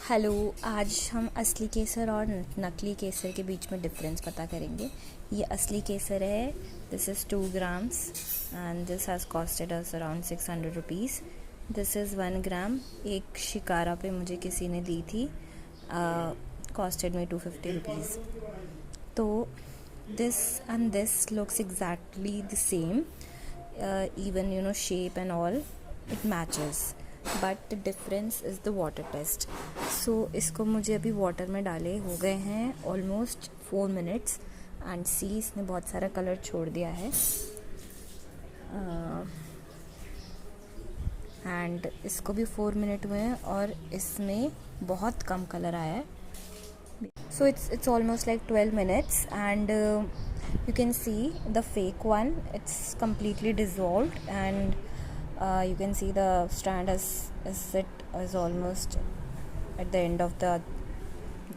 Hello. आज हम असली केसर और नकली केसर के बीच में डिफरेंस पता करेंगे। ये असली केसर है। This is 2 grams and this has costed us around 600 rupees. This is 1 ग्राम। एक शिकारा पे मुझे किसी ने दी थी, कॉस्टेड में 250 रुपीज़। तो this and this looks exactly the same, even shape and all, it matches, but the difference is the water test. So इसको मुझे अभी वाटर में डाले हो गए हैं ऑलमोस्ट 4 minutes एंड सी इसने बहुत सारा कलर छोड़ दिया है एंड इसको भी 4 minute हुए हैं और इसमें बहुत कम कलर आया है. So it's almost like 12 minutes and you can see the fake one, it's completely dissolved and you can see the strand is almost at the end of the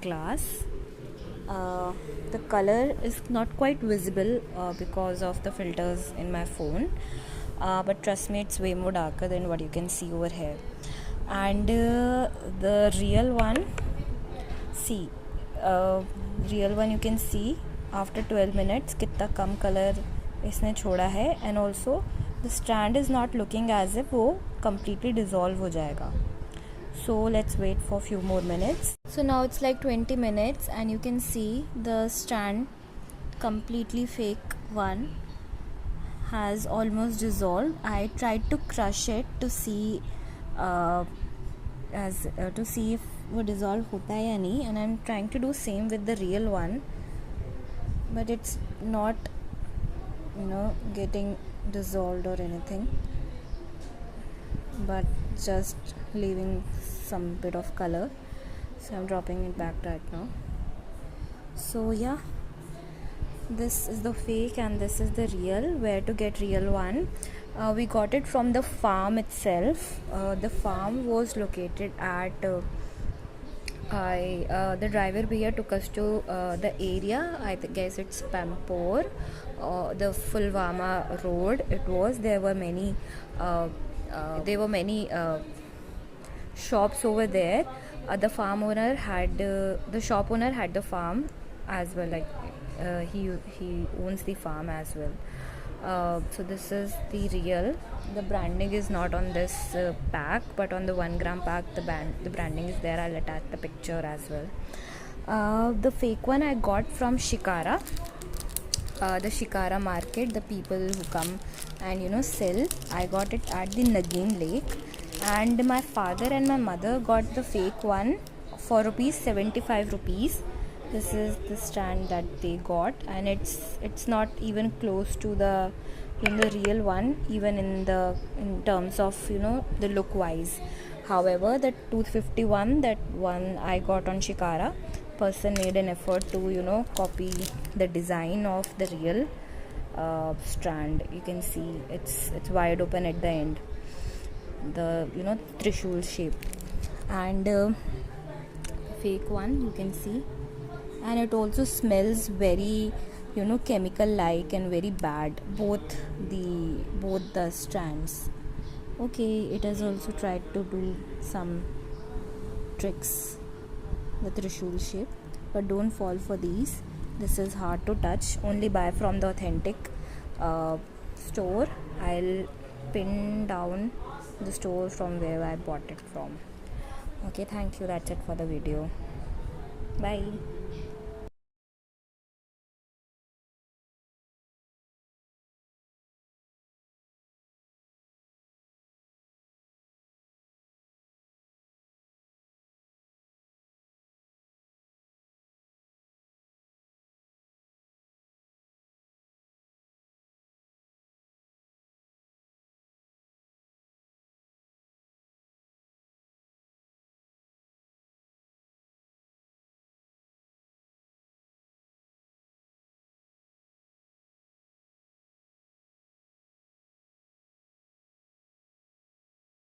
glass. The color is not quite visible because of the filters in my phone, but trust me, it's way more darker than what you can see over here. And the real one, see, real one you can see after 12 minutes कितना कम colour इसने छोड़ा है and also the strand is not looking as if वो completely dissolve हो जाएगा. So let's wait for few more minutes. So now it's like 20 minutes and you can see the strand, completely fake one, has almost dissolved. I tried to crush it to see to see if वो dissolve होता है या नहीं, and I'm trying to do same with the real one, but it's not getting dissolved or anything, but just leaving some bit of color. So I'm dropping it back right now. So yeah, this is the fake and this is the real. Where to get real one? We got it from the farm itself. The farm was located at the driver here took us to the area. I guess it's Pampore, the Fulwama road. It was there were many shops over there. The farm owner had the shop owner had the farm as well, like he owns the farm as well. So this is the real. The branding is not on this pack, but on the 1 gram pack the branding is there. I'll attach the picture as well. The fake one I got from Shikara, the Shikara market, the people who come and sell. I got it at the Nagin Lake, and my father and my mother got the fake one for 75 rupees. This is the strand that they got, and it's not even close to the real one, even in terms of the look wise. However, the 251, that one I got on Shikara, person made an effort to copy the design of the real strand. You can see it's wide open at the end, the Trishul shape, and fake one you can see, and it also smells very chemical like and very bad, both the strands. Okay, it has also tried to do some tricks, the Trishul shape, but don't fall for these. This is hard to touch. Only buy from the authentic store. I'll pin down the store from where I bought it from. Okay, thank you. That's it for the video. Bye.